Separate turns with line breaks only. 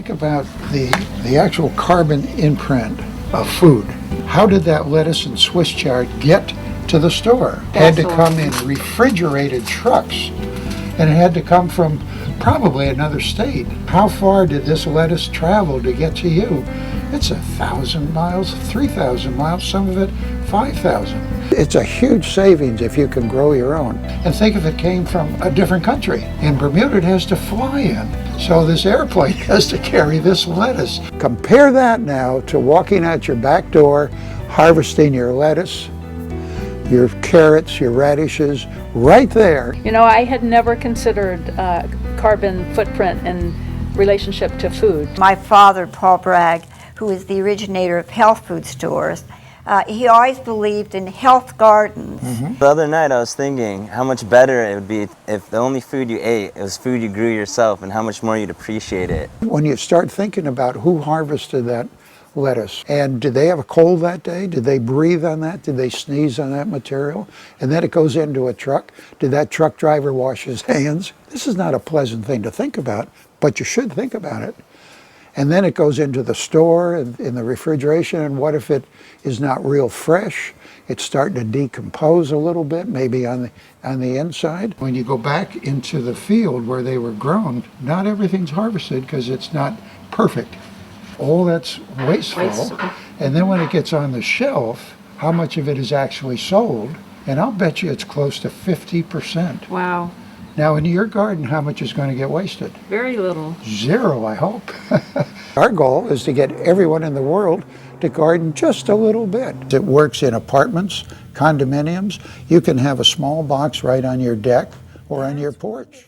think about the actual carbon imprint of food. How did that lettuce and Swiss chard get to the store? It had to come in refrigerated trucks, and it had to come from probably another state. How far did this lettuce travel to get to you? It's 1,000 miles, 3,000 miles, some of it 5,000. It's a huge savings if you can grow your own. And think if it came from a different country. In Bermuda, it has to fly in. So this airplane has to carry this lettuce. Compare that now to walking out your back door, harvesting your lettuce, your carrots, your radishes, right there.
You know, I had never considered carbon footprint in relationship to food.
My father, Paul Bragg, who is the originator of health food stores, he always believed in health gardens.
The other night I was thinking how much better it would be if the only food you ate was food you grew yourself, and how much more you'd appreciate it.
When you start thinking about who harvested that lettuce, and did they have a cold that day? Did they breathe on that? Did they sneeze on that material? And then it goes into a truck. Did that truck driver wash his hands? This is not a pleasant thing to think about, but you should think about it. And then it goes into the store and in the refrigeration, and what if it is not real fresh? It's starting to decompose a little bit, maybe on the inside. When you go back into the field where they were grown, not everything's harvested because it's not perfect. All that's wasteful. And then when it gets on the shelf, how much of it is actually sold? And I'll bet you it's close to 50%.
Wow.
Now in your garden, how much is going to get wasted?
Very little.
Zero, I hope. Our goal is to get everyone in the world to garden just a little bit. It works in apartments, condominiums. You can have a small box right on your deck or on your porch.